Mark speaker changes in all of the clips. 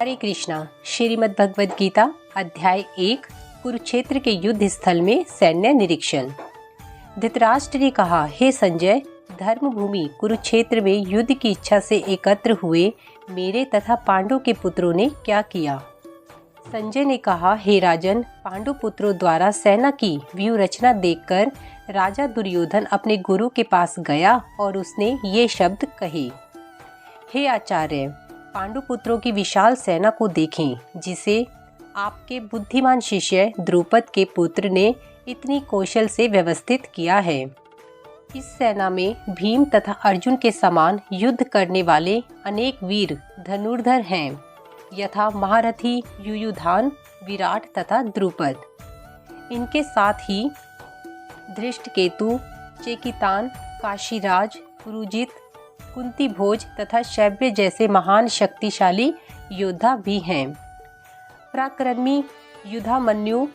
Speaker 1: हरे कृष्णा। श्रीमद् भगवद गीता अध्याय 1 कुरुक्षेत्र के युद्ध स्थल में सैन्य निरीक्षण। धृतराष्ट्र ने कहा, हे संजय, धर्मभूमि कुरुक्षेत्र में युद्ध की इच्छा से एकत्र हुए मेरे तथा पांडु के पुत्रों ने क्या किया। संजय ने कहा, हे राजन, पांडु पुत्रों द्वारा सेना की व्यूह रचना देखकर राजा दुर्योधन अपने गुरु के पास गया और उसने ये शब्द कहे, हे आचार्य, पांडु पुत्रों की विशाल सेना को देखें, जिसे आपके बुद्धिमान शिष्य द्रुपद के पुत्र ने इतनी कौशल से व्यवस्थित किया है। इस सेना में भीम तथा अर्जुन के समान युद्ध करने वाले अनेक वीर धनुर्धर हैं, यथा महारथी युयुधान, विराट तथा द्रुपद। इनके साथ ही धृष्टकेतु, चेकितान, काशीराज, पुरुजित, कुंती भोज तथा शैब्य जैसे महान शक्तिशाली योद्धा भी हैं। पराक्रमी युधामन्यु,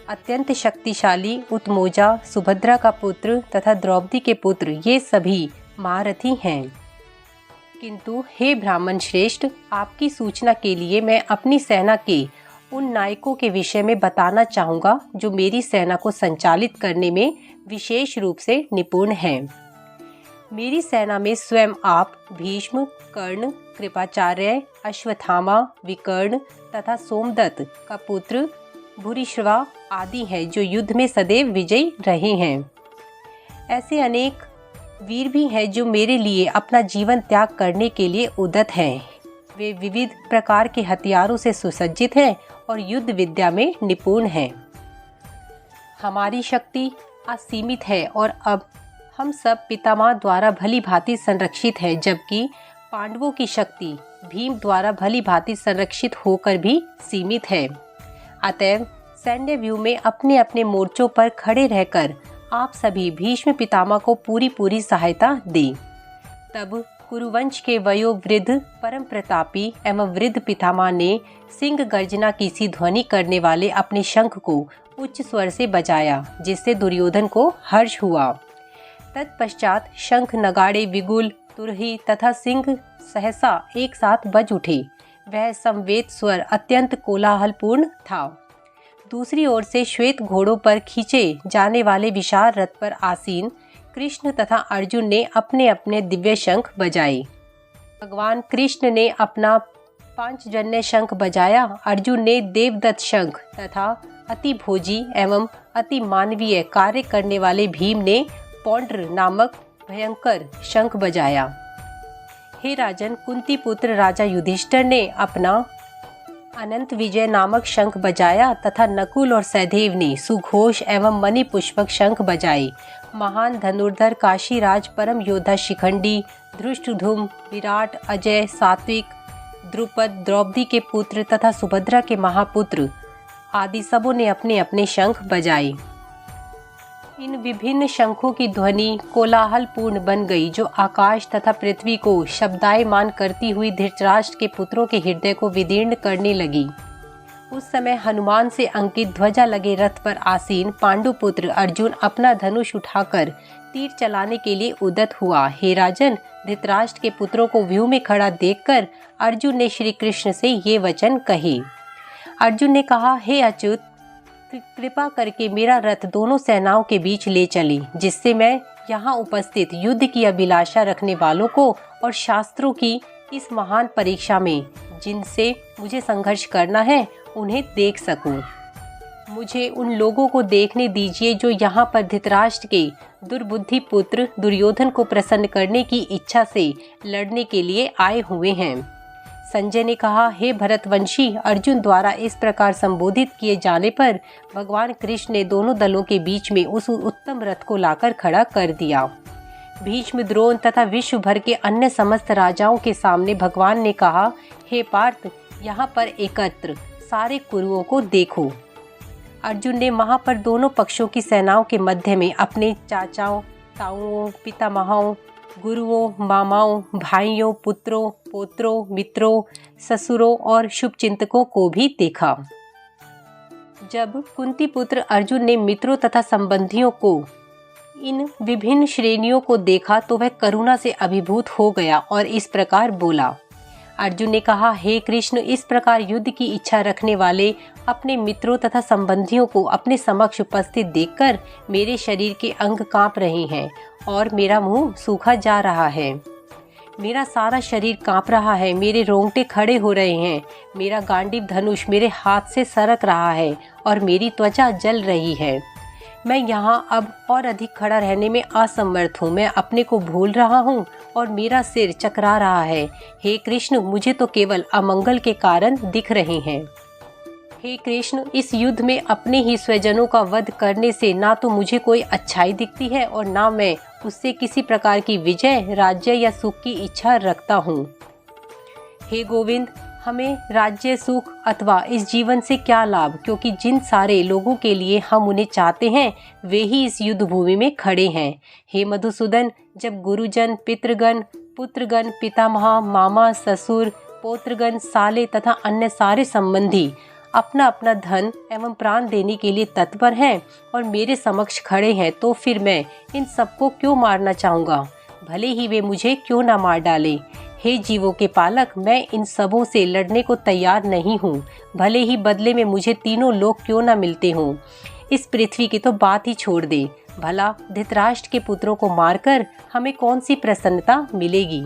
Speaker 1: अत्यंत शक्तिशाली उत्मोजा, सुभद्रा का पुत्र तथा द्रौपदी के पुत्र, ये सभी महारथी हैं। किंतु हे ब्राह्मण श्रेष्ठ, आपकी सूचना के लिए मैं अपनी सेना के उन नायकों के विषय में बताना चाहूँगा जो मेरी सेना को संचालित करने में विशेष रूप से निपुण हैं। मेरी सेना में स्वयं आप, भीष्म, कर्ण, कृपाचार्य, अश्वत्थामा, विकर्ण तथा सोमदत्त का पुत्र भूरिश्रवा आदि हैं, जो युद्ध में सदैव विजयी रहे हैं। ऐसे अनेक वीर भी हैं जो मेरे लिए अपना जीवन त्याग करने के लिए उद्यत हैं। वे विविध प्रकार के हथियारों से सुसज्जित हैं और युद्ध विद्या में निपुण हैं। हमारी शक्ति असीमित है और अब हम सब पितामह द्वारा भली भांति संरक्षित है, जबकि पांडवों की शक्ति भीम द्वारा भली भांति संरक्षित होकर भी सीमित है। अतएव सैन्य व्यूह में अपने अपने मोर्चों पर खड़े रहकर आप सभी भीष्म पितामह को पूरी सहायता दें। तब कुरुवंश के वयोवृद्ध परम प्रतापी एवं वृद्ध पितामह ने सिंह गर्जना की सी ध्वनि करने वाले अपने शंख को उच्च स्वर से बजाया, जिससे दुर्योधन को हर्ष हुआ। तत्पश्चात शंख, नगाड़े, विगुल, तुरही तथा सिंह सहसा एक साथ बज उठे। वह संवेद स्वर अत्यंत कोलाहलपूर्ण था। दूसरी ओर से श्वेत घोड़ों पर खींचे जाने वाले विशाल रथ पर आसीन कृष्ण तथा अर्जुन ने अपने अपने दिव्य शंख बजाए। भगवान कृष्ण ने अपना पांचजन्य शंख बजाया, अर्जुन ने देवदत्त शंख तथा अति भोजी एवं अति मानवीय कार्य करने वाले भीम ने पौंड्र नामक भयंकर शंख बजाया। हे राजन, कुंती पुत्र राजा युधिष्ठिर ने अपना अनंत विजय नामक शंख बजाया तथा नकुल और सहदेव ने सुघोष एवं मणि पुष्पक शंख बजाए। महान धनुर्धर काशीराज, परम योद्धा शिखंडी, धृष्टद्युम्न, विराट, अजय, सात्विक, द्रुपद, द्रौपदी के पुत्र तथा सुभद्रा के महापुत्र आदि सबों ने अपने अपने शंख बजाए। इन विभिन्न शंखों की ध्वनि कोलाहलपूर्ण बन गई, जो आकाश तथा पृथ्वी को शब्दायमान करती हुई धृतराष्ट्र के पुत्रों के हृदय को विदीर्ण करने लगी। उस समय हनुमान से अंकित ध्वजा लगे रथ पर आसीन पांडु पुत्र अर्जुन अपना धनुष उठाकर तीर चलाने के लिए उद्यत हुआ। हे राजन, धृतराष्ट्र के पुत्रों को व्यूह में खड़ा देखकर अर्जुन ने श्री कृष्ण से ये वचन कहे। अर्जुन ने कहा, हे अच्युत, कृपा करके मेरा रथ दोनों सेनाओं के बीच ले चले, जिससे मैं यहाँ उपस्थित युद्ध की अभिलाषा रखने वालों को और शास्त्रों की इस महान परीक्षा में जिनसे मुझे संघर्ष करना है, उन्हें देख सकूं। मुझे उन लोगों को देखने दीजिए जो यहाँ पर धृतराष्ट्र के दुर्बुद्धि पुत्र दुर्योधन को प्रसन्न करने की इच्छा से लड़ने के लिए आए हुए हैं। संजय ने कहा, हे भरतवंशी, अर्जुन द्वारा इस प्रकार संबोधित किए जाने पर भगवान कृष्ण ने दोनों दलों के बीच में उस उत्तम रथ को लाकर खड़ा कर दिया। भीष्म, द्रोण तथा विश्व भर के अन्य समस्त राजाओं के सामने भगवान ने कहा, हे पार्थ, यहाँ पर एकत्र सारे कुरुओं को देखो। अर्जुन ने वहाँ पर दोनों पक्षों की सेनाओं के मध्य में अपने चाचाओं, ताऊओं, पितामहों, गुरुओं, मामाओं, भाइयों, पुत्रों, पोत्रों, मित्रों, ससुरों और शुभचिंतकों को भी देखा। जब कुंती पुत्र अर्जुन ने मित्रों तथा संबंधियों को इन विभिन्न श्रेणियों को देखा तो वह करुणा से अभिभूत हो गया और इस प्रकार बोला, अर्जुन ने कहा, हे कृष्ण, इस प्रकार युद्ध की इच्छा रखने वाले अपने मित्रों तथा संबंधियों को अपने समक्ष उपस्थित देखकर मेरे शरीर के अंग कांप रहे हैं और मेरा मुंह सूखा जा रहा है। मेरा सारा शरीर कांप रहा है, मेरे रोंगटे खड़े हो रहे हैं, मेरा गांडीव धनुष मेरे हाथ से सरक रहा है और मेरी त्वचा जल रही है। मैं यहाँ अब और अधिक खड़ा रहने में असमर्थ हूँ। मैं अपने को भूल रहा हूँ और मेरा सिर चकरा रहा है। हे कृष्ण, मुझे तो केवल अमंगल के कारण दिख रहे हैं। हे कृष्ण, इस युद्ध में अपने ही स्वजनों का वध करने से ना तो मुझे कोई अच्छाई दिखती है और ना मैं उससे किसी प्रकार की विजय, राज्य या सुख की इच्छा रखता हूँ। हे गोविंद, हमें राज्य, सुख अथवा इस जीवन से क्या लाभ, क्योंकि जिन सारे लोगों के लिए हम उन्हें चाहते हैं वे ही इस युद्ध भूमि में खड़े हैं। हे मधुसूदन, जब गुरुजन, पितृगण, पुत्रगण, पितामह, मामा, ससुर, पौत्रगण, साले तथा अन्य सारे संबंधी अपना अपना धन एवं प्राण देने के लिए तत्पर हैं और मेरे समक्ष खड़े हैं, तो फिर मैं इन सबको क्यों मारना चाहूँगा, भले ही वे मुझे क्यों ना मार डालें। हे जीवों के पालक, मैं इन सबों से लड़ने को तैयार नहीं हूँ, भले ही बदले में मुझे तीनों लोग क्यों ना मिलते हों। इस पृथ्वी की तो बात ही छोड़ दे, भला धृतराष्ट्र के पुत्रों को मारकर हमें कौन सी प्रसन्नता मिलेगी।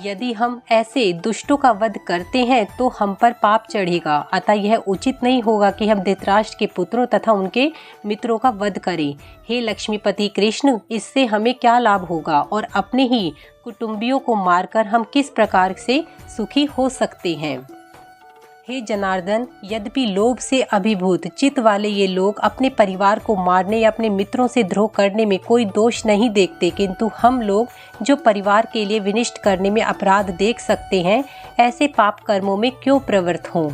Speaker 1: यदि हम ऐसे दुष्टों का वध करते हैं तो हम पर पाप चढ़ेगा, अतः यह उचित नहीं होगा कि हम धृतराष्ट्र के पुत्रों तथा उनके मित्रों का वध करें। हे लक्ष्मीपति कृष्ण, इससे हमें क्या लाभ होगा और अपने ही कुटुंबियों को मारकर हम किस प्रकार से सुखी हो सकते हैं। हे जनार्दन, यद्यपि लोभ से अभिभूत चित्त वाले ये लोग अपने परिवार को मारने या अपने मित्रों से द्रोह करने में कोई दोष नहीं देखते, किंतु हम लोग जो परिवार के लिए विनिष्ट करने में अपराध देख सकते हैं, ऐसे पाप कर्मों में क्यों प्रवृत्त हों।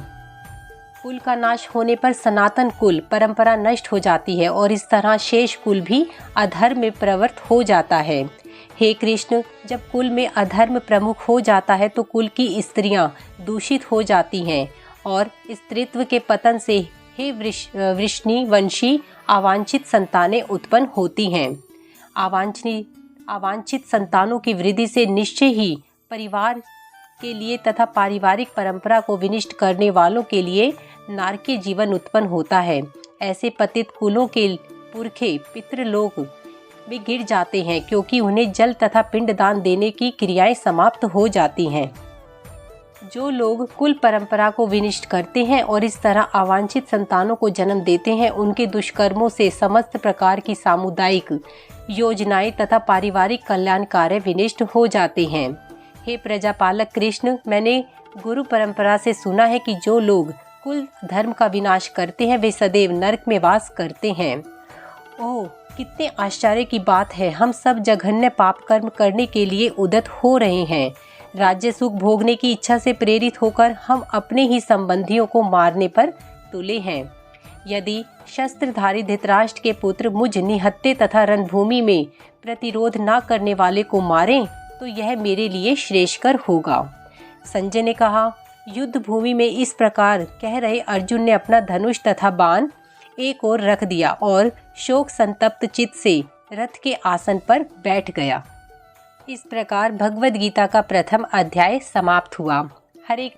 Speaker 1: कुल का नाश होने पर सनातन कुल परंपरा नष्ट हो जाती है और इस तरह शेष कुल भी अधर्म में प्रवृत्त हो जाता है। हे कृष्ण, जब कुल में अधर्म प्रमुख हो जाता है तो कुल की स्त्रियां दूषित हो जाती हैं और स्त्रीत्व के पतन से हे वृष्णि वंशी अवांछित संतानें उत्पन्न होती हैं। अवांछित संतानों की वृद्धि से निश्चय ही परिवार के लिए तथा पारिवारिक परंपरा को विनिष्ट करने वालों के लिए नारकीय जीवन उत्पन्न होता है। ऐसे पतित कुलों के पुरखे पितृलोक में गिर जाते हैं, क्योंकि उन्हें जल तथा पिंडदान देने की क्रियाएं समाप्त हो जाती हैं। जो लोग कुल परंपरा को विनिष्ट करते हैं और इस तरह अवांछित संतानों को जन्म देते हैं, उनके दुष्कर्मों से समस्त प्रकार की सामुदायिक योजनाएं तथा पारिवारिक कल्याण कार्य विनिष्ट हो जाते हैं। हे प्रजापालक कृष्ण, मैंने गुरु परंपरा से सुना है कि जो लोग कुल धर्म का विनाश करते हैं वे सदैव नरक में वास करते हैं। ओह, कितने आश्चर्य की बात है, हम सब जघन्य पाप कर्म करने के लिए उद्यत हो रहे हैं। राज्य सुख भोगने की इच्छा से प्रेरित होकर हम अपने ही संबंधियों को मारने पर तुले हैं। यदि शस्त्रधारी धृतराष्ट्र के पुत्र मुझ निहत्थे तथा रणभूमि में प्रतिरोध न करने वाले को मारें तो यह मेरे लिए श्रेयस्कर होगा। संजय ने कहा, युद्ध भूमि में इस प्रकार कह रहे अर्जुन ने अपना धनुष तथा बाण एक ओर रख दिया और शोक संतप्त चित्त से रथ के आसन पर बैठ गया। इस प्रकार भगवद गीता का प्रथम अध्याय समाप्त हुआ। हरे